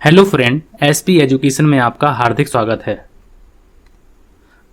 Hello friend, SP education में आपका हार्दिक स्वागत है।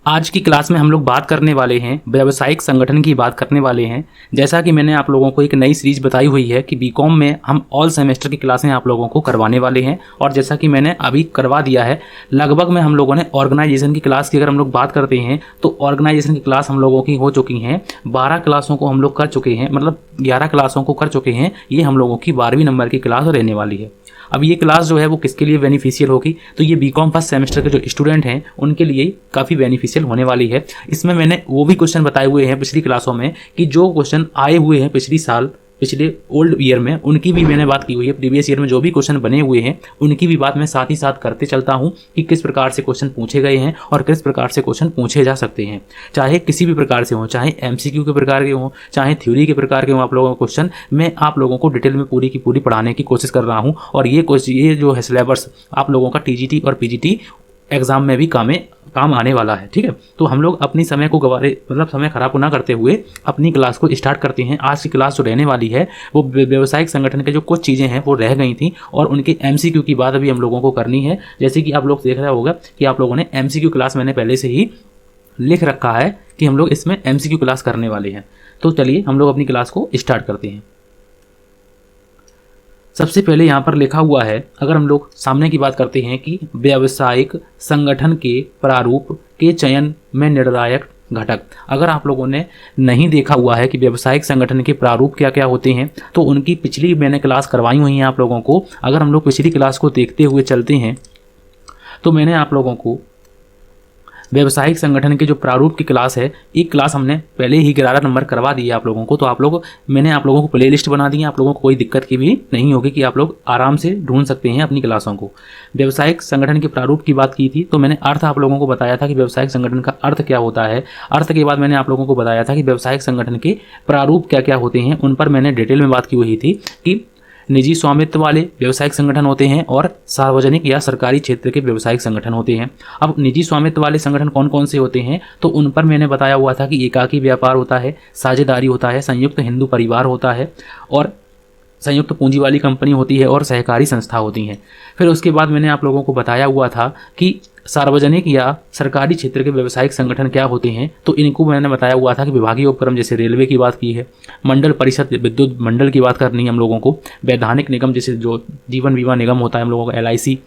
आज की क्लास में हम लोग बात करने वाले हैं, व्यावसायिक संगठन की बात करने वाले हैं। जैसा कि मैंने आप लोगों को एक नई सीरीज बताई हुई है कि बीकॉम में हम ऑल सेमेस्टर की क्लासें आप लोगों को करवाने वाले हैं, और जैसा कि मैंने अभी करवा दिया है, लगभग में हम लोगों ने ऑर्गेनाइजेशन की क्लास की अगर हम लोग बात करते हैं तो ऑर्गेनाइजेशन की क्लास हम लोगों की हो चुकी हैं। 12 क्लासों को हम लोग कर चुके हैं, मतलब 11 क्लासों को कर चुके हैं। ये हम लोगों की 12वीं नंबर की क्लास रहने वाली है। अब ये क्लास जो है वो किसके लिए बेनिफिशियल होगी, तो ये बीकॉम फर्स्ट सेमेस्टर के जो स्टूडेंट हैं उनके लिए काफ़ी बेनिफिशियल होने वाली है। इसमें मैंने वो भी क्वेश्चन बताए हुए हैं पिछली क्लासों में कि जो क्वेश्चन आए हुए हैं पिछली साल, पिछले ओल्ड ईयर में, उनकी भी मैंने बात की हुई है। प्रीवियस ईयर में जो भी क्वेश्चन बने हुए हैं उनकी भी बात मैं साथ ही साथ करते चलता हूं कि किस प्रकार से क्वेश्चन पूछे गए हैं और किस प्रकार से क्वेश्चन पूछे जा सकते हैं, चाहे किसी भी प्रकार से हो, चाहे एमसीक्यू के प्रकार के हों, चाहे थ्योरी के प्रकार के हों। आप लोगों को क्वेश्चन मैं आप लोगों को डिटेल में पूरी की पूरी पढ़ाने की कोशिश कर रहा हूँ, और ये जो है सिलेबस आप लोगों का टीजीटी और पीजीटी एग्जाम में भी काम आने वाला है। ठीक है, तो हम लोग अपनी समय को समय खराब ना करते हुए अपनी क्लास को स्टार्ट करते हैं। आज की क्लास जो रहने वाली है वो व्यावसायिक संगठन के जो कुछ चीज़ें हैं वो रह गई थी, और उनके एमसीक्यू की बात अभी हम लोगों को करनी है। जैसे कि आप लोग देख रहे होगा कि आप लोगों ने एमसीक्यू क्लास मैंने पहले से ही लिख रखा है कि हम लोग इसमें एमसीक्यू क्लास करने वाले हैं। तो चलिए हम लोग अपनी क्लास को स्टार्ट करते हैं। सबसे पहले यहाँ पर लिखा हुआ है, अगर हम लोग सामने की बात करते हैं कि व्यावसायिक संगठन के प्रारूप के चयन में निर्णायक घटक। अगर आप लोगों ने नहीं देखा हुआ है कि व्यावसायिक संगठन के प्रारूप क्या क्या होते हैं तो उनकी पिछली मैंने क्लास करवाई हुई है आप लोगों को। अगर हम लोग पिछली क्लास को देखते हुए चलते हैं तो मैंने आप लोगों को व्यावसायिक संगठन के जो प्रारूप की क्लास है, एक क्लास हमने पहले ही 11 नंबर करवा दी है आप लोगों को। तो मैंने आप लोगों को प्लेलिस्ट बना दी है, आप लोगों को कोई दिक्कत की भी नहीं होगी कि आप लोग आराम से ढूंढ सकते हैं अपनी क्लासों को। व्यावसायिक संगठन के प्रारूप की बात की थी तो मैंने अर्थ आप लोगों को बताया था कि व्यावसायिक संगठन का अर्थ क्या होता है। अर्थ के बाद मैंने आप लोगों को बताया था कि व्यावसायिक संगठन के प्रारूप क्या क्या होते हैं, उन पर मैंने डिटेल में बात की हुई थी कि निजी स्वामित्व वाले व्यावसायिक संगठन होते हैं और सार्वजनिक या सरकारी क्षेत्र के व्यावसायिक संगठन होते हैं। अब निजी स्वामित्व वाले संगठन कौन कौन से होते हैं तो उन पर मैंने बताया हुआ था कि एकाकी व्यापार होता है, साझेदारी होता है, संयुक्त हिंदू परिवार होता है, और संयुक्त पूंजी वाली कंपनी होती है, और सहकारी संस्था होती हैं। फिर उसके बाद मैंने आप लोगों को बताया हुआ था कि सार्वजनिक या सरकारी क्षेत्र के व्यावसायिक संगठन क्या होते हैं, तो इनको मैंने बताया हुआ था कि विभागीय उपक्रम, जैसे रेलवे की बात की है, मंडल परिषद विद्युत मंडल की बात करनी है हम लोगों को, वैधानिक निगम जैसे जो जीवन बीमा निगम होता है हम लोगों का LIC,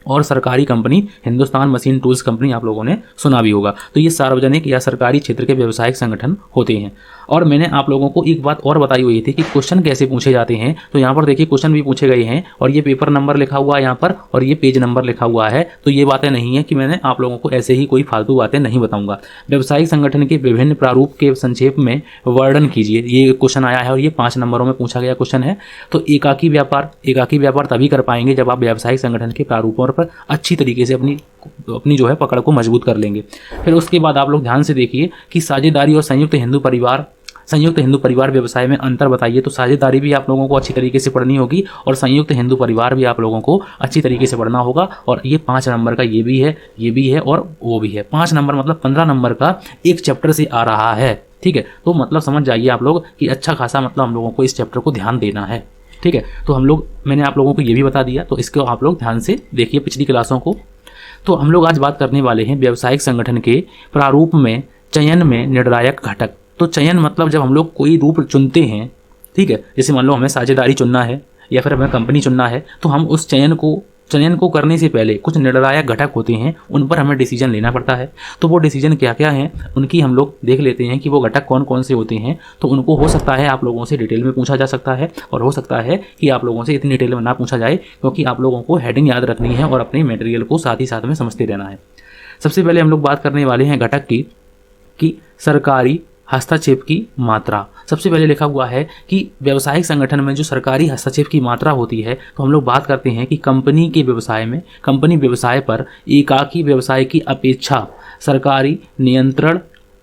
और सरकारी company Hindustan machine tools company आप लोगों ने सुना भी होगा। तो ये सार्वजनिक या सरकारी क्षेत्र के व्यावसायिक संगठन होते हैं। और मैंने आप लोगों को एक बात और बताई हुई थी कि क्वेश्चन कैसे पूछे जाते हैं। तो यहाँ पर देखिए क्वेश्चन भी पूछे गए हैं, और ये पेपर नंबर लिखा हुआ है यहाँ पर, और ये पेज नंबर लिखा हुआ है। तो ये बातें नहीं है कि मैंने आप लोगों को ऐसे ही कोई फालतू बातें नहीं बताऊंगा। व्यावसायिक संगठन के विभिन्न प्रारूप के संक्षेप में वर्णन कीजिए, ये क्वेश्चन आया है और ये 5 नंबरों में पूछा गया क्वेश्चन है। तो एकाकी व्यापार तभी कर पाएंगे जब आप व्यावसायिक संगठन के प्रारूपों पर अच्छी तरीके से अपनी जो है पकड़ को मजबूत कर लेंगे। फिर उसके बाद आप लोग ध्यान से देखिए कि साझेदारी और संयुक्त हिंदू परिवार व्यवसाय में अंतर बताइए। तो साझेदारी भी आप लोगों को अच्छी तरीके से पढ़नी होगी, और संयुक्त हिंदू परिवार भी आप लोगों को अच्छी तरीके से पढ़ना होगा। और ये 5 नंबर का ये भी है और वो भी है। 5 नंबर मतलब 15 नंबर का एक चैप्टर से आ रहा है। ठीक है, तो मतलब समझ जाइए आप लोग कि अच्छा खासा मतलब हम लोगों को इस चैप्टर को ध्यान देना है। ठीक है, तो मैंने आप लोगों को ये भी बता दिया, तो इसको आप लोग ध्यान से देखिए पिछली क्लासों को। तो हम लोग आज बात करने वाले हैं व्यावसायिक संगठन के प्रारूप में चयन में निर्णायक घटक। तो चयन मतलब जब हम लोग कोई रूप चुनते हैं, ठीक है, जैसे मान लो हमें साझेदारी चुनना है या फिर हमें कंपनी चुनना है, तो हम उस चयन को करने से पहले कुछ निर्णायक घटक होते हैं, उन पर हमें डिसीजन लेना पड़ता है। तो वो डिसीजन क्या क्या हैं उनकी हम लोग देख लेते हैं कि वो घटक कौन कौन से होते हैं। तो उनको हो सकता है आप लोगों से डिटेल में पूछा जा सकता है, और हो सकता है कि आप लोगों से इतनी डिटेल में ना पूछा जाए, क्योंकि आप लोगों को हेडिंग याद रखनी है और अपने मटेरियल को साथ ही साथ में समझते रहना है। सबसे पहले हम लोग बात करने वाले हैं घटक की कि सरकारी हस्तक्षेप की मात्रा। सबसे पहले लिखा हुआ है कि व्यावसायिक संगठन में जो सरकारी हस्तक्षेप की मात्रा होती है, तो हम लोग बात करते हैं कि कंपनी व्यवसाय पर एकाकी व्यवसाय की अपेक्षा सरकारी नियंत्रण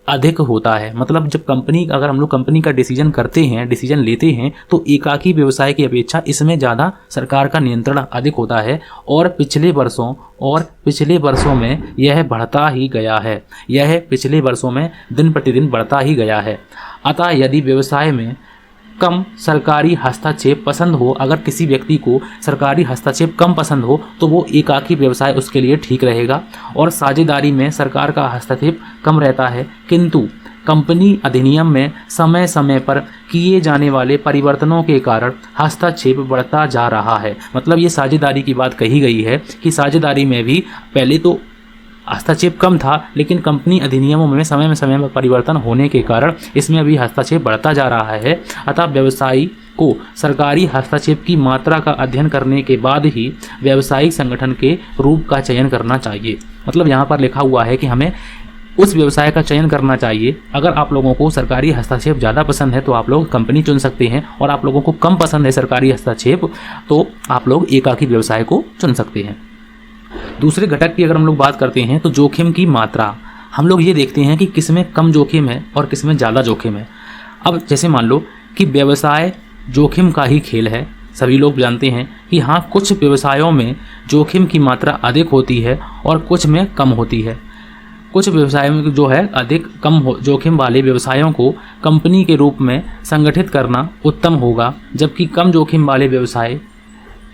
अधिक होता है। मतलब जब अगर हम लोग कंपनी का डिसीजन लेते हैं तो एकाकी व्यवसाय की अपेक्षा इसमें ज़्यादा सरकार का नियंत्रण अधिक होता है, और पिछले वर्षों में यह बढ़ता ही गया है। यह पिछले वर्षों में दिन प्रतिदिन बढ़ता ही गया है। अतः यदि व्यवसाय में कम सरकारी हस्तक्षेप पसंद हो, अगर किसी व्यक्ति को सरकारी हस्तक्षेप कम पसंद हो तो वो एकाकी व्यवसाय उसके लिए ठीक रहेगा। और साझेदारी में सरकार का हस्तक्षेप कम रहता है, किंतु कंपनी अधिनियम में समय समय पर किए जाने वाले परिवर्तनों के कारण हस्तक्षेप बढ़ता जा रहा है। मतलब ये साझेदारी की बात कही गई है कि साझेदारी में भी पहले तो हस्तक्षेप कम था, लेकिन कंपनी अधिनियमों में समय पर परिवर्तन होने के कारण इसमें अभी हस्तक्षेप बढ़ता जा रहा है। अतः व्यवसायी को सरकारी हस्तक्षेप की मात्रा का अध्ययन करने के बाद ही व्यावसायिक संगठन के रूप का चयन करना चाहिए। मतलब यहाँ पर लिखा हुआ है कि हमें उस व्यवसाय का चयन करना चाहिए। अगर आप लोगों को सरकारी हस्तक्षेप ज़्यादा पसंद है तो आप लोग कंपनी चुन सकते हैं, और आप लोगों को कम पसंद है सरकारी हस्तक्षेप तो आप लोग एकाकी व्यवसाय को चुन सकते हैं। दूसरे घटक की अगर हम लोग बात करते हैं तो जोखिम की मात्रा। हम लोग ये देखते हैं कि किस में कम जोखिम है और किस में ज़्यादा जोखिम है। अब जैसे मान लो कि व्यवसाय जोखिम का ही खेल है, सभी लोग जानते हैं कि हाँ, कुछ व्यवसायों में जोखिम की मात्रा अधिक होती है और कुछ में कम होती है। कुछ व्यवसायों में जो है अधिक कम जोखिम वाले व्यवसायों को कंपनी के रूप में संगठित करना उत्तम होगा, जबकि कम जोखिम वाले व्यवसाय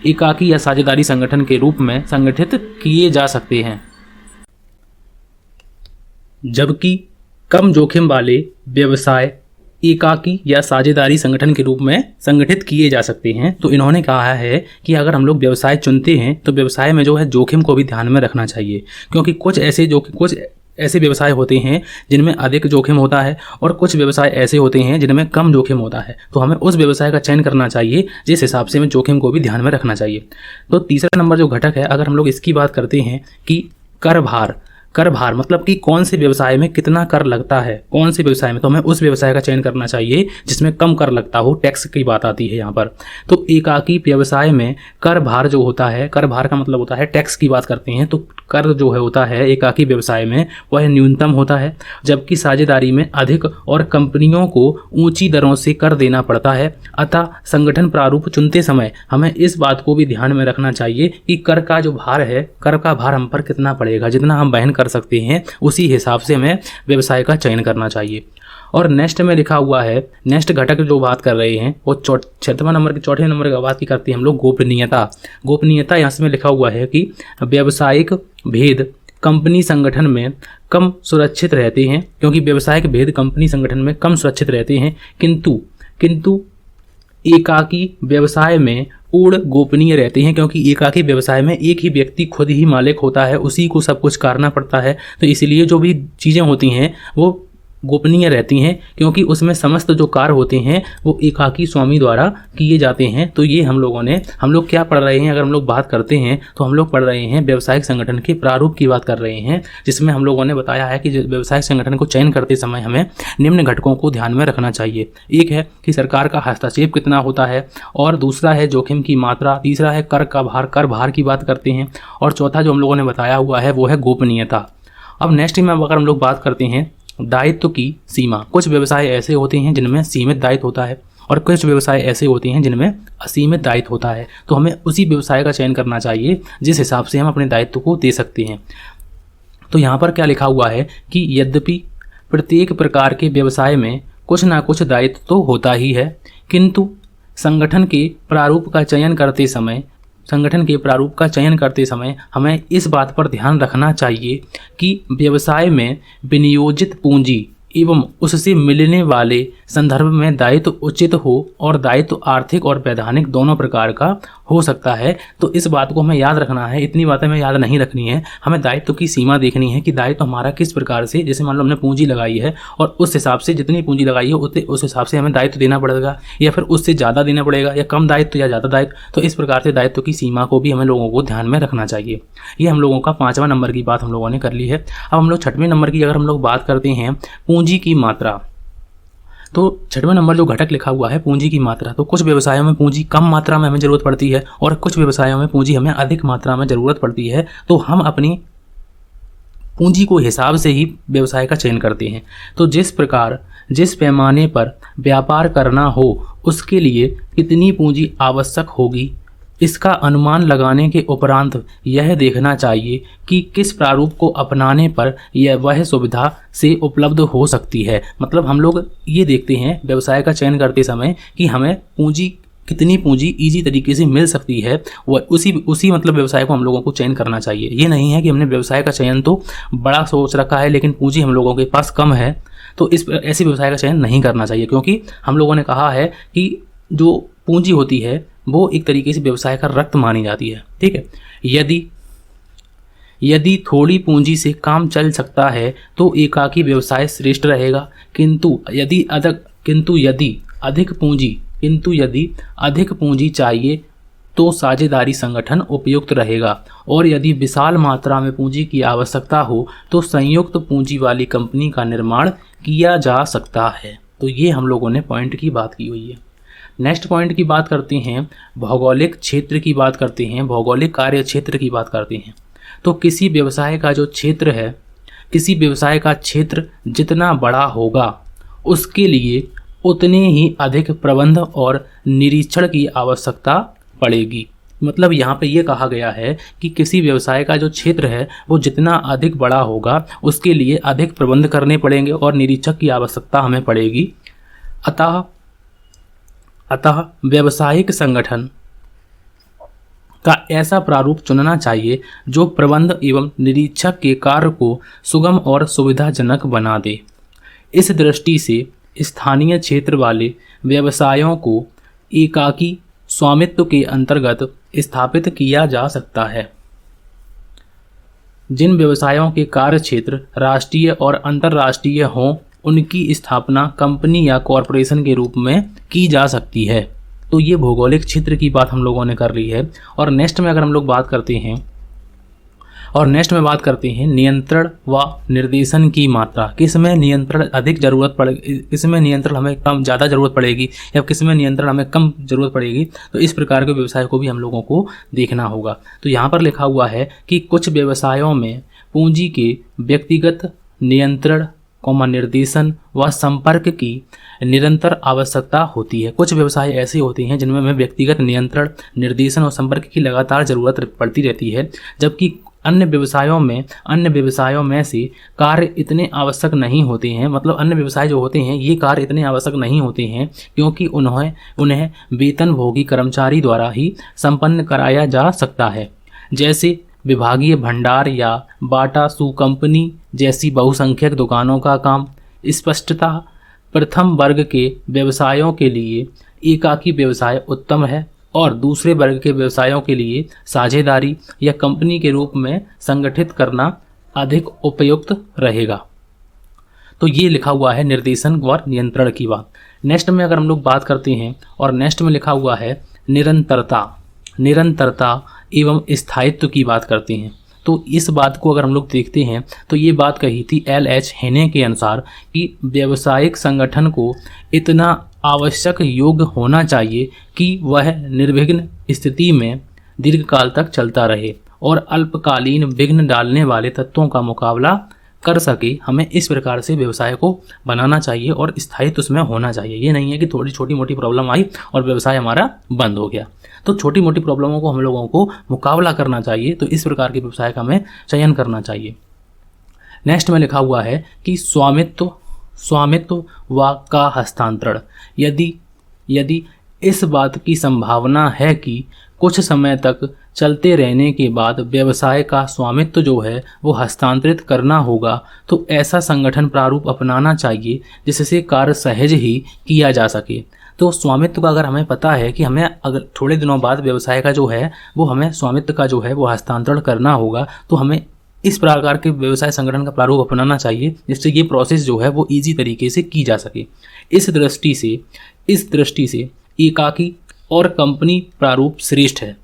एकाकी या साझेदारी संगठन के रूप में संगठित किए जा सकते हैं। जबकि कम जोखिम वाले व्यवसाय एकाकी या साझेदारी संगठन के रूप में संगठित किए जा सकते हैं। तो इन्होंने कहा है कि अगर हम लोग व्यवसाय चुनते हैं तो व्यवसाय में जो है जोखिम को भी ध्यान में रखना चाहिए, क्योंकि कुछ ऐसे व्यवसाय होते हैं जिनमें अधिक जोखिम होता है और कुछ व्यवसाय ऐसे होते हैं जिनमें कम जोखिम होता है। तो हमें उस व्यवसाय का चयन करना चाहिए जिस हिसाब से हमें जोखिम को भी ध्यान में रखना चाहिए। तो तीसरा नंबर जो घटक है, अगर हम लोग इसकी बात करते हैं कि कर भार मतलब कि कौन से व्यवसाय में कितना कर लगता है, कौन से व्यवसाय में, तो हमें उस व्यवसाय का चयन करना चाहिए जिसमें कम कर लगता हो। टैक्स की बात आती है यहाँ पर। तो एकाकी व्यवसाय में कर भार जो होता है, कर भार का मतलब होता है टैक्स की बात करते हैं तो कर जो है होता है एकाकी व्यवसाय में वह न्यूनतम होता है, जबकि साझेदारी में अधिक और कंपनियों को ऊंची दरों से कर देना पड़ता है। अतः संगठन प्रारूप चुनते समय हमें इस बात को भी ध्यान में रखना चाहिए कि कर का जो भार है, कर का भार हम पर कितना पड़ेगा, जितना हम वहन कर सकते हैं उसी हिसाब से हमें व्यवसाय का चयन करना चाहिए। और नेक्स्ट में लिखा हुआ है, नेक्स्ट घटक जो बात कर रहे हैं वो चौथे नंबर की बात की करती है हम लोग गोपनीयता। यहाँ से में लिखा हुआ है कि व्यावसायिक भेद कंपनी संगठन में कम सुरक्षित रहते हैं, क्योंकि व्यावसायिक भेद कंपनी संगठन में कम सुरक्षित रहते हैं, किंतु एकाकी व्यवसाय में पूर्ण गोपनीय रहते हैं, क्योंकि एकाकी व्यवसाय में एक ही व्यक्ति खुद ही मालिक होता है, उसी को सब कुछ करना पड़ता है। तो इसलिए जो भी चीज़ें होती हैं वो गोपनीय रहती हैं, क्योंकि उसमें समस्त जो कार्य होते हैं वो एकाकी स्वामी द्वारा किए जाते हैं। तो ये हम लोग क्या पढ़ रहे हैं, अगर हम लोग बात करते हैं तो हम लोग पढ़ रहे हैं व्यावसायिक संगठन के प्रारूप की बात कर रहे हैं, जिसमें हम लोगों ने बताया है कि व्यावसायिक संगठन को चयन करते समय हमें निम्न घटकों को ध्यान में रखना चाहिए। एक है कि सरकार का हस्तक्षेप कितना होता है, और दूसरा है जोखिम की मात्रा, तीसरा है कर भार की बात करते हैं, और चौथा जो हम लोगों ने बताया हुआ है वो है गोपनीयता। अब नेक्स्ट में अगर हम लोग बात करते हैं दायित्व की सीमा। कुछ व्यवसाय ऐसे होते हैं जिनमें सीमित दायित्व होता है और कुछ व्यवसाय ऐसे होते हैं जिनमें असीमित दायित्व होता है। तो हमें उसी व्यवसाय का चयन करना चाहिए जिस हिसाब से हम अपने दायित्व को दे सकते हैं। तो यहाँ पर क्या लिखा हुआ है कि यद्यपि प्रत्येक प्रकार के व्यवसाय में कुछ ना कुछ दायित्व तो होता ही है, किंतु संगठन के प्रारूप का चयन करते समय हमें इस बात पर ध्यान रखना चाहिए कि व्यवसाय में विनियोजित पूंजी एवं उससे मिलने वाले संदर्भ में दायित्व उचित हो, और दायित्व आर्थिक और वैधानिक दोनों प्रकार का हो सकता है। तो इस बात को हमें याद रखना है, इतनी बातें हमें याद नहीं रखनी है। हमें दायित्व की सीमा देखनी है कि दायित्व हमारा किस प्रकार से, जैसे मान लो हमने पूंजी लगाई है और उस हिसाब से जितनी पूंजी लगाई है उस हिसाब से हमें दायित्व देना पड़ेगा, या फिर उससे ज़्यादा देना पड़ेगा, या कम दायित्व या ज़्यादा दायित्व। तो इस प्रकार से दायित्व की सीमा को भी हमें लोगों को ध्यान में रखना चाहिए। ये हम लोगों का 5वां नंबर की बात हम लोगों ने कर ली है। अब हम लोग 6वें नंबर की अगर हम लोग बात करते हैं पूंजी की मात्रा, तो 6वें नंबर जो घटक लिखा हुआ है पूंजी की मात्रा। तो कुछ व्यवसायों में पूंजी कम मात्रा में हमें ज़रूरत पड़ती है और कुछ व्यवसायों में पूंजी हमें अधिक मात्रा में ज़रूरत पड़ती है। तो हम अपनी पूंजी को हिसाब से ही व्यवसाय का चयन करते हैं। तो जिस पैमाने पर व्यापार करना हो उसके लिए कितनी पूंजी आवश्यक होगी, इसका अनुमान लगाने के उपरांत यह देखना चाहिए कि किस प्रारूप को अपनाने पर यह वह सुविधा से उपलब्ध हो सकती है। मतलब हम लोग ये देखते हैं व्यवसाय का चयन करते समय कि हमें कितनी पूंजी इजी तरीके से मिल सकती है, वह उसी मतलब व्यवसाय को हम लोगों को चयन करना चाहिए। ये नहीं है कि हमने व्यवसाय का चयन तो बड़ा सोच रखा है लेकिन पूंजी हम लोगों के पास कम है, तो ऐसे व्यवसाय का चयन नहीं करना चाहिए, क्योंकि हम लोगों ने कहा है कि जो पूंजी होती है वो एक तरीके से व्यवसाय का रक्त मानी जाती है। ठीक है, यदि थोड़ी पूंजी से काम चल सकता है तो एकाकी व्यवसाय श्रेष्ठ रहेगा, किंतु यदि अधिक पूंजी चाहिए तो साझेदारी संगठन उपयुक्त रहेगा, और यदि विशाल मात्रा में पूंजी की आवश्यकता हो तो संयुक्त पूंजी वाली कंपनी का निर्माण किया जा सकता है। तो ये हम लोगों ने पॉइंट की बात की हुई है। नेक्स्ट पॉइंट की बात करते हैं, भौगोलिक क्षेत्र की बात करते हैं, भौगोलिक कार्य क्षेत्र की बात करते हैं। तो किसी व्यवसाय का जो क्षेत्र है, किसी व्यवसाय का क्षेत्र जितना बड़ा होगा उसके लिए उतने ही अधिक प्रबंध और निरीक्षण की आवश्यकता पड़ेगी। मतलब यहाँ पे ये कहा गया है कि किसी व्यवसाय का जो क्षेत्र है वो जितना अधिक बड़ा होगा उसके लिए अधिक प्रबंध करने पड़ेंगे और निरीक्षक की आवश्यकता हमें पड़ेगी। अतः व्यावसायिक संगठन का ऐसा प्रारूप चुनना चाहिए जो प्रबंध एवं निरीक्षक के कार्य को सुगम और सुविधाजनक बना दे। इस दृष्टि से स्थानीय क्षेत्र वाले व्यवसायों को एकाकी स्वामित्व के अंतर्गत स्थापित किया जा सकता है। जिन व्यवसायों के कार्य क्षेत्र राष्ट्रीय और अंतर्राष्ट्रीय हों उनकी स्थापना कंपनी या कॉरपोरेशन के रूप में की जा सकती है। तो ये भौगोलिक क्षेत्र की बात हम लोगों ने कर ली है। और नेक्स्ट में अगर हम लोग बात करते हैं नियंत्रण व निर्देशन की मात्रा, किसमें नियंत्रण अधिक जरूरत पड़ेगी, किसमें नियंत्रण हमें कम ज़्यादा ज़रूरत पड़ेगी या किसमें नियंत्रण हमें कम ज़रूरत पड़ेगी, तो इस प्रकार के व्यवसाय को भी हम लोगों को देखना होगा। तो यहाँ पर लिखा हुआ है कि कुछ व्यवसायों में पूंजी के व्यक्तिगत नियंत्रण निर्देशन व संपर्क की निरंतर आवश्यकता होती है। कुछ व्यवसाय ऐसे होते हैं जिनमें हमें व्यक्तिगत नियंत्रण, निर्देशन और संपर्क की लगातार ज़रूरत पड़ती रहती है, जबकि अन्य व्यवसायों में से कार्य इतने आवश्यक नहीं होते हैं। मतलब अन्य व्यवसाय जो होते हैं ये कार्य इतने आवश्यक नहीं होते हैं क्योंकि उन्हें वेतनभोगी कर्मचारी द्वारा ही संपन्न कराया जा सकता है। जैसे विभागीय भंडार या बाटा शू कंपनी जैसी बहुसंख्यक दुकानों का काम। स्पष्टता प्रथम वर्ग के व्यवसायों के लिए एकाकी व्यवसाय उत्तम है और दूसरे वर्ग के व्यवसायों के लिए साझेदारी या कंपनी के रूप में संगठित करना अधिक उपयुक्त रहेगा। तो ये लिखा हुआ है निर्देशन और नियंत्रण की बात। नेक्स्ट में अगर हम लोग बात करते हैं और नेक्स्ट में लिखा हुआ है निरंतरता एवं स्थायित्व की बात करते हैं। तो इस बात को अगर हम लोग देखते हैं तो ये बात कही थी LH हेने के अनुसार कि व्यावसायिक संगठन को इतना आवश्यक योग्य होना चाहिए कि वह निर्विघ्न स्थिति में दीर्घकाल तक चलता रहे और अल्पकालीन विघ्न डालने वाले तत्वों का मुकाबला कर सके। हमें इस प्रकार से व्यवसाय को बनाना चाहिए और स्थायित्व उसमें होना चाहिए। ये नहीं है कि थोड़ी छोटी मोटी प्रॉब्लम आई और व्यवसाय हमारा बंद हो गया। तो छोटी मोटी प्रॉब्लमों को हम लोगों को मुकाबला करना चाहिए। तो इस प्रकार के व्यवसाय का हमें चयन करना चाहिए। नेक्स्ट में लिखा हुआ है कि स्वामित्व व का हस्तांतरण। यदि इस बात की संभावना है कि कुछ समय तक चलते रहने के बाद व्यवसाय का स्वामित्व जो है वो हस्तांतरित करना होगा तो ऐसा संगठन प्रारूप अपनाना चाहिए जिससे कार्य सहज ही किया जा सके। तो स्वामित्व का अगर हमें पता है कि हमें अगर थोड़े दिनों बाद व्यवसाय का जो है वो हमें स्वामित्व का जो है वो हस्तांतरण करना होगा, तो हमें इस प्रकार के व्यवसाय संगठन का प्रारूप अपनाना चाहिए जिससे ये प्रोसेस जो है वो ईजी तरीके से की जा सके। इस दृष्टि से एकाकी और कंपनी प्रारूप श्रेष्ठ है।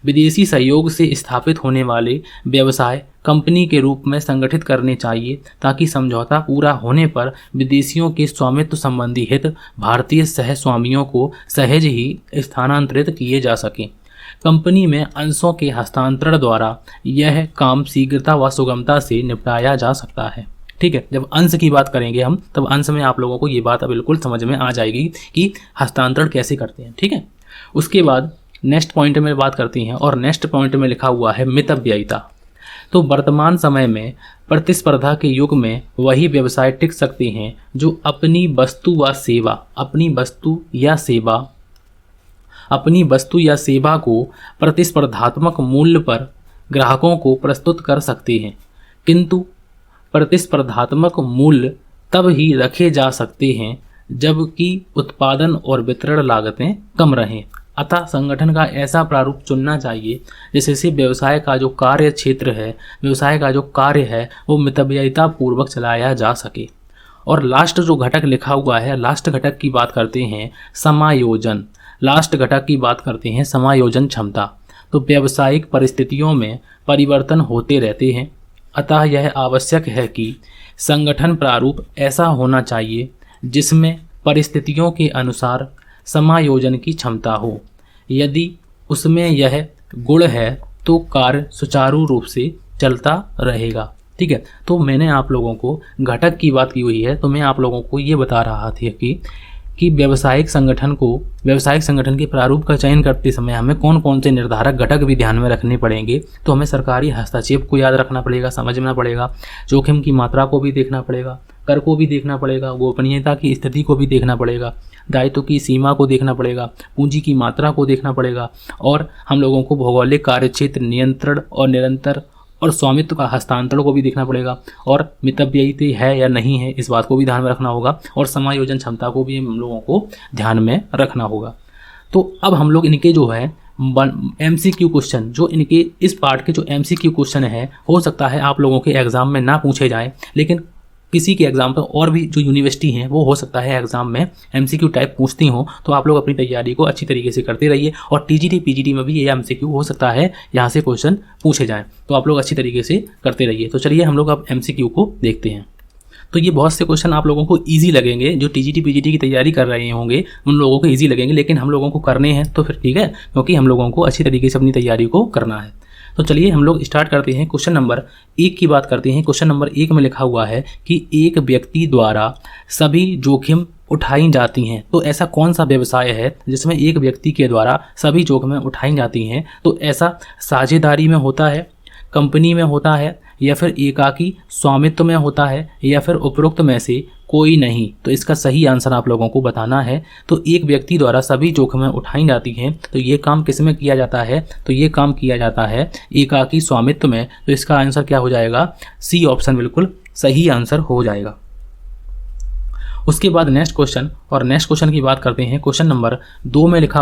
विदेशी सहयोग से स्थापित होने वाले व्यवसाय कंपनी के रूप में संगठित करने चाहिए ताकि समझौता पूरा होने पर विदेशियों के स्वामित्व संबंधी हित भारतीय सहस्वामियों को सहज ही स्थानांतरित किए जा सके। कंपनी में अंशों के हस्तांतरण द्वारा यह काम शीघ्रता व सुगमता से निपटाया जा सकता है। ठीक है, जब अंश की बात करेंगे हम तब अंश में आप लोगों को ये बात बिल्कुल समझ में आ जाएगी कि हस्तांतरण कैसे करते हैं। ठीक है, उसके बाद नेक्स्ट पॉइंट में बात करती हैं और नेक्स्ट पॉइंट में लिखा हुआ है मितव्ययिता। तो वर्तमान समय में प्रतिस्पर्धा के युग में वही व्यवसाय टिक सकते हैं जो अपनी वस्तु या सेवा को प्रतिस्पर्धात्मक मूल्य पर ग्राहकों को प्रस्तुत कर सकते हैं। किंतु प्रतिस्पर्धात्मक मूल्य तब ही रखे जा सकते हैं जबकि उत्पादन और वितरण लागतें कम रहें। अतः संगठन का ऐसा प्रारूप चुनना चाहिए जिससे व्यवसाय का जो कार्य क्षेत्र है, व्यवसाय का जो कार्य है वो मितव्ययिता पूर्वक चलाया जा सके। और लास्ट जो घटक लिखा हुआ है, लास्ट घटक की बात करते हैं समायोजन। लास्ट घटक की बात करते हैं समायोजन क्षमता। तो व्यावसायिक परिस्थितियों में परिवर्तन होते रहते हैं, अतः यह आवश्यक है कि संगठन प्रारूप ऐसा होना चाहिए जिसमें परिस्थितियों के अनुसार समायोजन की क्षमता हो। यदि उसमें यह गुण है तो कार्य सुचारू रूप से चलता रहेगा। ठीक है, तो मैंने आप लोगों को घटक की बात की हुई है, तो मैं आप लोगों को ये बता रहा था कि व्यावसायिक संगठन के प्रारूप का चयन करते समय हमें कौन कौन से निर्धारक घटक भी ध्यान में रखने पड़ेंगे। तो हमें सरकारी हस्तक्षेप को याद रखना पड़ेगा, समझना पड़ेगा, जोखिम की मात्रा को भी देखना पड़ेगा, कर को भी देखना पड़ेगा, गोपनीयता की स्थिति को भी देखना पड़ेगा, दायित्व की सीमा को देखना पड़ेगा, पूंजी की मात्रा को देखना पड़ेगा, और हम लोगों को भौगोलिक कार्यक्षेत्र नियंत्रण और निरंतर और स्वामित्व का हस्तांतरण को भी देखना पड़ेगा, और मितव्ययिता है या नहीं है इस बात को भी ध्यान में रखना होगा, और समायोजन क्षमता को भी हम लोगों को ध्यान में रखना होगा। तो अब हम लोग इनके जो है MCQ क्वेश्चन, जो इनके इस पार्ट के जो MCQ क्वेश्चन है, हो सकता है आप लोगों के एग्जाम में ना पूछे जाए, लेकिन किसी के एग्जाम पर और भी जो यूनिवर्सिटी हैं वो हो सकता है एग्जाम में MCQ टाइप पूछती हो। तो आप लोग अपनी तैयारी को अच्छी तरीके से करते रहिए, और TGT PGT में भी ये MCQ हो सकता है यहाँ से क्वेश्चन पूछे जाएं, तो आप लोग अच्छी तरीके से करते रहिए। तो चलिए हम लोग अब MCQ को देखते हैं। तो ये बहुत से क्वेश्चन आप लोगों को ईजी लगेंगे, जो TGT PGT की तैयारी कर रहे होंगे उन लोगों को ईजी लगेंगे, लेकिन हम लोगों को करने हैं तो फिर ठीक है, क्योंकि हम लोगों को अच्छी तरीके से अपनी तैयारी को करना है। तो चलिए हम लोग स्टार्ट करते हैं। क्वेश्चन नंबर 1 की बात करते हैं। क्वेश्चन नंबर 1 में लिखा हुआ है कि एक व्यक्ति द्वारा सभी जोखिम उठाई जाती हैं। तो ऐसा कौन सा व्यवसाय है जिसमें एक व्यक्ति के द्वारा सभी जोखिमें उठाई जाती हैं? तो ऐसा साझेदारी में होता है, कंपनी में होता है, या फिर एकाकी स्वामित्व में होता है, या फिर उपरोक्त में से कोई नहीं। तो इसका सही आंसर आप लोगों को बताना है। तो एक व्यक्ति द्वारा सभी जोखिमें उठाई जाती हैं, तो ये काम किस में किया जाता है? तो ये काम किया जाता है एकाकी स्वामित्व में। तो इसका आंसर क्या हो जाएगा? C ऑप्शन बिल्कुल सही आंसर हो जाएगा। उसके बाद नेक्स्ट क्वेश्चन, और नेक्स्ट क्वेश्चन की बात करते हैं। क्वेश्चन नंबर 2 में लिखा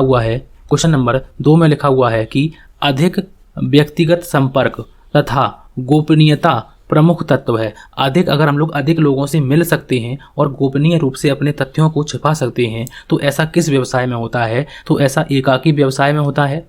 हुआ है कि अधिक व्यक्तिगत संपर्क तथा गोपनीयता प्रमुख तत्व है। अगर हम लोग अधिक लोगों से मिल सकते हैं और गोपनीय रूप से अपने तथ्यों को छिपा सकते हैं, तो ऐसा किस व्यवसाय में होता है? तो ऐसा एकाकी व्यवसाय में होता है,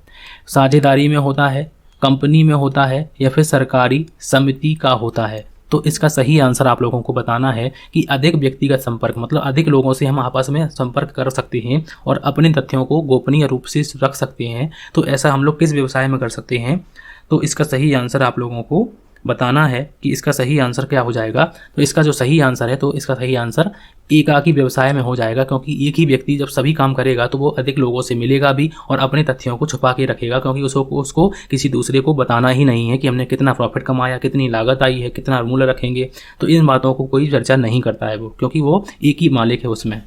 साझेदारी में होता है, कंपनी में होता है, या फिर सरकारी समिति का होता है। तो इसका सही आंसर आप लोगों को बताना है कि अधिक व्यक्तिगत संपर्क मतलब अधिक लोगों से हम आपस में संपर्क कर सकते हैं और अपने तथ्यों को गोपनीय रूप से रख सकते हैं। तो ऐसा हम लोग किस व्यवसाय में कर सकते हैं? तो इसका सही आंसर आप लोगों को बताना है कि इसका सही आंसर क्या हो जाएगा। तो इसका जो सही आंसर है, तो इसका सही आंसर एकाकी व्यवसाय में हो जाएगा, क्योंकि एक ही व्यक्ति जब सभी काम करेगा तो वो अधिक लोगों से मिलेगा भी और अपने तथ्यों को छुपा के रखेगा, क्योंकि उसको किसी दूसरे को बताना ही नहीं है कि हमने कितना प्रॉफिट कमाया, कितनी लागत आई है, कितना मूल्य रखेंगे। तो इन बातों को कोई चर्चा नहीं करता है वो, क्योंकि वो एक ही मालिक है उसमें।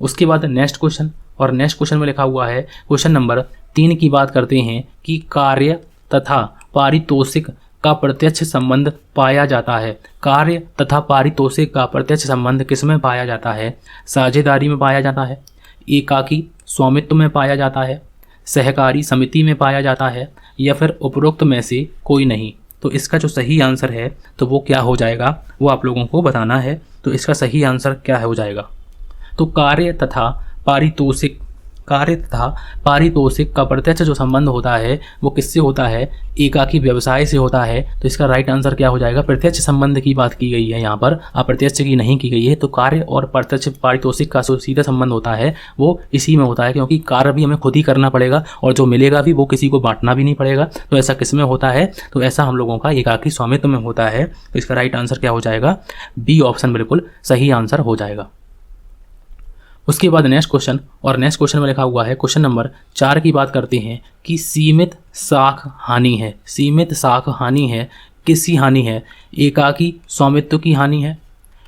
उसके बाद नेक्स्ट क्वेश्चन, और नेक्स्ट क्वेश्चन में लिखा हुआ है, क्वेश्चन नंबर 3 की बात करते हैं कि कार्य तथा पारितोषिक का प्रत्यक्ष संबंध पाया जाता है। कार्य तथा पारितोषिक का प्रत्यक्ष संबंध किसमें पाया जाता है? साझेदारी में पाया जाता है, एकाकी स्वामित्व में पाया जाता है, सहकारी समिति में पाया जाता है, या फिर उपरोक्त में से कोई नहीं। तो इसका जो सही आंसर है तो वो क्या हो जाएगा, वो आप लोगों को बताना है। तो इसका सही आंसर क्या हो जाएगा? तो कार्य तथा पारितोषिक का प्रत्यक्ष जो संबंध होता है वो किससे होता है? एकाकी व्यवसाय से होता है। तो इसका राइट आंसर क्या हो जाएगा? प्रत्यक्ष संबंध की बात की गई है यहाँ पर, अप्रत्यक्ष की नहीं की गई है। तो कार्य और प्रत्यक्ष पारितोषिक का जो सीधा संबंध होता है वो इसी में होता है, क्योंकि कार्य भी हमें खुद ही करना पड़ेगा और जो मिलेगा भी वो किसी को बांटना भी नहीं पड़ेगा। तो ऐसा किस में होता है? तो ऐसा हम लोगों का एकाकी स्वामित्व में होता है। तो इसका राइट आंसर क्या हो जाएगा? B ऑप्शन बिल्कुल सही आंसर हो जाएगा। उसके बाद नेक्स्ट क्वेश्चन, और नेक्स्ट क्वेश्चन में लिखा हुआ है क्वेश्चन नंबर 4 की बात करते हैं कि सीमित साख हानि है। सीमित साख हानि है, किसकी हानि है? एकाकी स्वामित्व की हानि है,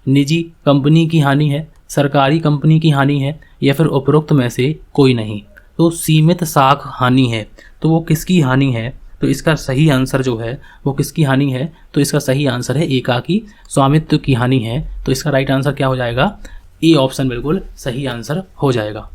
निजी कंपनी की हानि है, सरकारी कंपनी की हानि है, या फिर उपरोक्त में से कोई नहीं। तो सीमित साख हानि है, तो वो किसकी हानि है? तो इसका सही आंसर जो है वो किसकी हानि है? तो इसका सही आंसर है एकाकी स्वामित्व की हानि है। तो इसका राइट आंसर क्या हो जाएगा? ए ऑप्शन बिल्कुल सही आंसर हो जाएगा।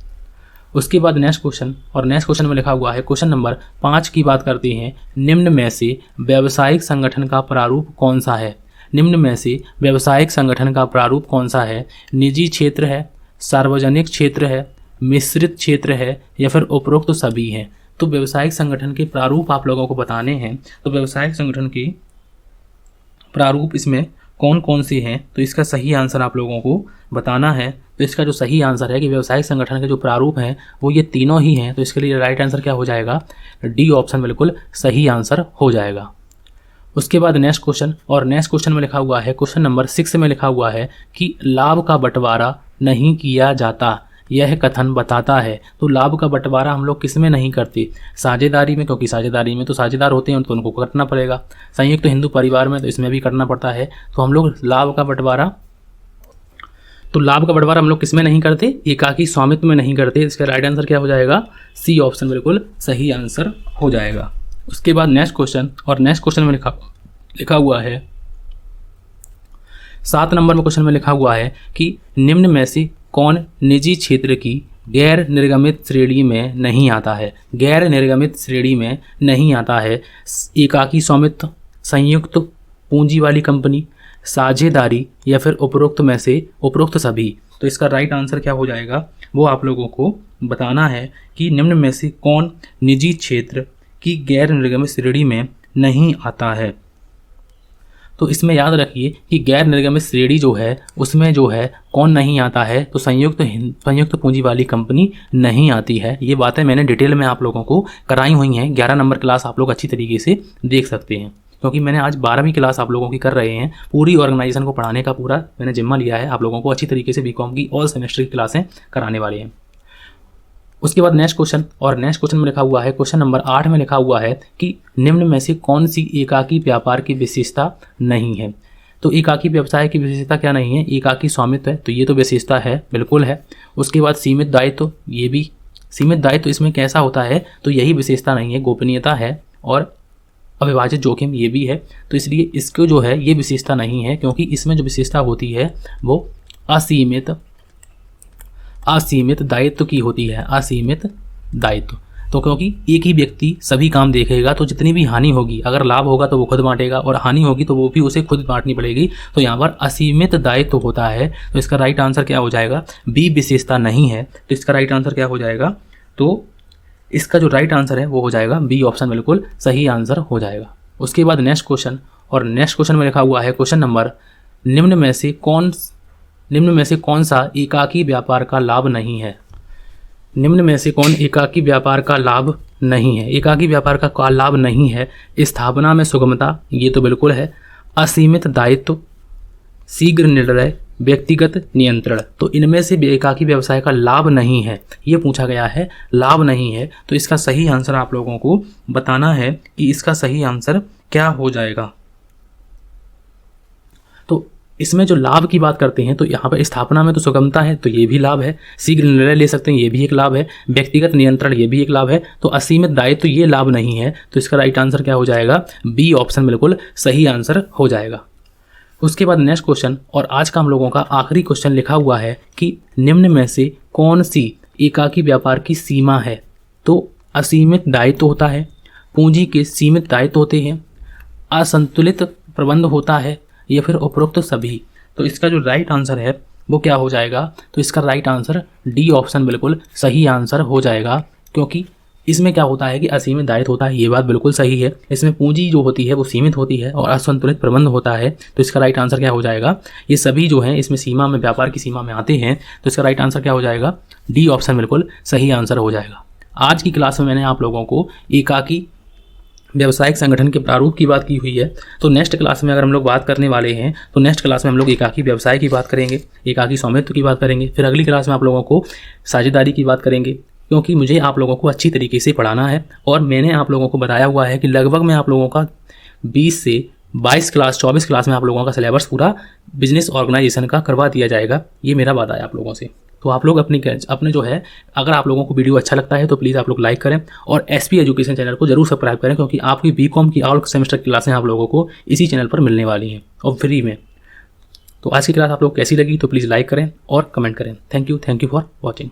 उसके बाद नेक्स्ट क्वेश्चन, और नेक्स्ट क्वेश्चन में लिखा हुआ है क्वेश्चन नंबर 5 की बात करते हैं, निम्न में से व्यावसायिक संगठन का प्रारूप कौन सा है? निम्न में से व्यावसायिक संगठन का प्रारूप कौन सा है? निजी क्षेत्र है, सार्वजनिक क्षेत्र है, मिश्रित क्षेत्र है, या फिर उपरोक्त सभी है? तो व्यावसायिक संगठन के प्रारूप आप लोगों को बताने हैं। तो व्यावसायिक संगठन के प्रारूप इसमें कौन कौन से हैं? तो इसका सही आंसर आप लोगों को बताना है। तो इसका जो सही आंसर है कि व्यावसायिक संगठन के जो प्रारूप हैं वो ये तीनों ही हैं। तो इसके लिए राइट आंसर क्या हो जाएगा? डी ऑप्शन बिल्कुल सही आंसर हो जाएगा। उसके बाद नेक्स्ट क्वेश्चन, और नेक्स्ट क्वेश्चन में लिखा हुआ है क्वेश्चन नंबर 6 में लिखा हुआ है कि लाभ का बंटवारा नहीं किया जाता, यह कथन बताता है। तो लाभ का बंटवारा हम लोग किस में नहीं करते? साझेदारी में, क्योंकि साझेदारी में तो साझेदार होते हैं तो उनको करना पड़ेगा। संयुक्त तो हिंदू परिवार में तो इसमें भी करना पड़ता है। तो हम लोग लाभ का बंटवारा हम लोग किस में नहीं करते? एकाकी स्वामित्व में नहीं करते। इसका राइट आंसर क्या हो जाएगा? सी ऑप्शन बिल्कुल सही आंसर हो जाएगा। उसके बाद नेक्स्ट क्वेश्चन, और नेक्स्ट क्वेश्चन में लिखा हुआ है 7 नंबर में क्वेश्चन में लिखा हुआ है कि निम्न में से कौन निजी क्षेत्र की गैर निर्गमित श्रेणी में नहीं आता है? गैर निर्गमित श्रेणी में नहीं आता है। एकाकी स्वामित्व, संयुक्त पूंजी वाली कंपनी, साझेदारी, या फिर उपरोक्त में से उपरोक्त सभी। तो इसका राइट आंसर क्या हो जाएगा वो आप लोगों को बताना है कि निम्न में से कौन निजी क्षेत्र की गैर निर्गमित श्रेणी में नहीं आता है। तो इसमें याद रखिए कि गैर निर्गमित श्रेणी जो है उसमें जो है कौन नहीं आता है? तो संयुक्त पूंजी वाली कंपनी नहीं आती है। ये बातें मैंने डिटेल में आप लोगों को कराई हुई हैं। 11 नंबर क्लास आप लोग अच्छी तरीके से देख सकते हैं, क्योंकि मैंने आज 12वीं क्लास आप लोगों की कर रहे हैं। पूरी ऑर्गेनाइजेशन को पढ़ाने का पूरा मैंने जिम्मा लिया है। आप लोगों को अच्छी तरीके से बीकॉम की ऑल सेमेस्टर की क्लासें कराने वाले हैं। उसके बाद नेक्स्ट क्वेश्चन, और नेक्स्ट क्वेश्चन में लिखा हुआ है क्वेश्चन नंबर 8 में लिखा हुआ है कि निम्न में से कौन सी एकाकी व्यापार की विशेषता नहीं है? तो एकाकी व्यवसाय की विशेषता क्या नहीं है? एकाकी स्वामित्व है, तो ये तो विशेषता है, बिल्कुल है। उसके बाद सीमित दायित्व, ये भी सीमित दायित्व इसमें कैसा होता है? तो यही विशेषता नहीं है, गोपनीयता है। और अविभाजित जोखिम ये भी है। तो इसलिए इसको जो है ये विशेषता नहीं है, क्योंकि इसमें जो विशेषता होती है वो असीमित दायित्व की होती है। असीमित दायित्व, तो क्योंकि एक ही व्यक्ति सभी काम देखेगा तो जितनी भी हानि होगी, अगर लाभ होगा तो वो खुद बांटेगा और हानि होगी तो वो भी उसे खुद बांटनी पड़ेगी। तो यहाँ पर असीमित दायित्व होता है। तो इसका राइट आंसर क्या हो जाएगा? बी विशेषता नहीं है। तो इसका राइट आंसर क्या हो जाएगा? तो इसका जो राइट आंसर है वो हो जाएगा बी ऑप्शन बिल्कुल सही आंसर हो जाएगा। उसके बाद नेक्स्ट क्वेश्चन, और नेक्स्ट क्वेश्चन में लिखा हुआ है क्वेश्चन नंबर, निम्न में से कौन सा एकाकी व्यापार का लाभ नहीं है? निम्न में से कौन एकाकी व्यापार का लाभ नहीं है? एकाकी व्यापार का लाभ नहीं है। स्थापना में सुगमता, ये तो बिल्कुल है। असीमित दायित्व, शीघ्र निर्णय, व्यक्तिगत नियंत्रण, तो इनमें से एकाकी व्यवसाय का लाभ नहीं है, ये पूछा गया है, लाभ नहीं है। तो इसका सही आंसर आप लोगों को बताना है कि इसका सही आंसर क्या हो जाएगा। तो इसमें जो लाभ की बात करते हैं तो यहाँ पर स्थापना में तो सुगमता है, तो ये भी लाभ है। शीघ्र निर्णय ले सकते हैं, ये भी एक लाभ है। व्यक्तिगत नियंत्रण, ये भी एक लाभ है। तो असीमित दायित्व ये लाभ नहीं है। तो इसका राइट आंसर क्या हो जाएगा? बी ऑप्शन बिल्कुल सही आंसर हो जाएगा। उसके बाद नेक्स्ट क्वेश्चन, और आज का हम लोगों का आखिरी क्वेश्चन लिखा हुआ है कि निम्न में से कौन सी एकाकी व्यापार की सीमा है? तो असीमित दायित्व होता है, पूंजी के सीमित दायित्व होते हैं, असंतुलित प्रबंध होता है, या फिर उपरोक्त सभी। तो इसका जो राइट आंसर है वो क्या हो जाएगा? तो इसका राइट आंसर डी ऑप्शन बिल्कुल सही आंसर हो जाएगा, क्योंकि इसमें क्या होता है कि असीमित दायित्व होता है, ये बात बिल्कुल सही है। इसमें पूंजी जो होती है वो सीमित होती है और असंतुलित प्रबंध होता है। तो इसका राइट आंसर क्या हो जाएगा? ये सभी जो हैं इसमें सीमा में, व्यापार की सीमा में आते हैं। तो इसका राइट आंसर क्या हो जाएगा? डी ऑप्शन बिल्कुल सही आंसर हो जाएगा। आज की क्लास में मैंने आप लोगों को एकाकी व्यावसायिक संगठन के प्रारूप की बात की हुई है। तो नेक्स्ट क्लास में अगर हम लोग बात करने वाले हैं तो नेक्स्ट क्लास में हम लोग एकाकी व्यवसाय की बात करेंगे, एकाकी स्वामित्व की बात करेंगे। फिर अगली क्लास में आप लोगों को साझेदारी की बात करेंगे, क्योंकि मुझे आप लोगों को अच्छी तरीके से पढ़ाना है और मैंने आप लोगों को बताया हुआ है कि लगभग मैं आप लोगों का 20 से 22 क्लास 24 क्लास में आप लोगों का सिलेबस पूरा बिजनेस ऑर्गेनाइजेशन का करवा दिया जाएगा। ये मेरा वादा है आप लोगों से। तो आप लोग अपने जो है, अगर आप लोगों को वीडियो अच्छा लगता है तो प्लीज़ आप लोग लाइक करें और एसपी एजुकेशन चैनल को जरूर सब्सक्राइब करें, क्योंकि आपकी बीकॉम की ऑल सेमेस्टर क्लासें आप लोगों को इसी चैनल पर मिलने वाली हैं और फ्री में। तो आज की क्लास आप लोग कैसी लगी तो प्लीज़ लाइक करें और कमेंट करें। Thank you for watching.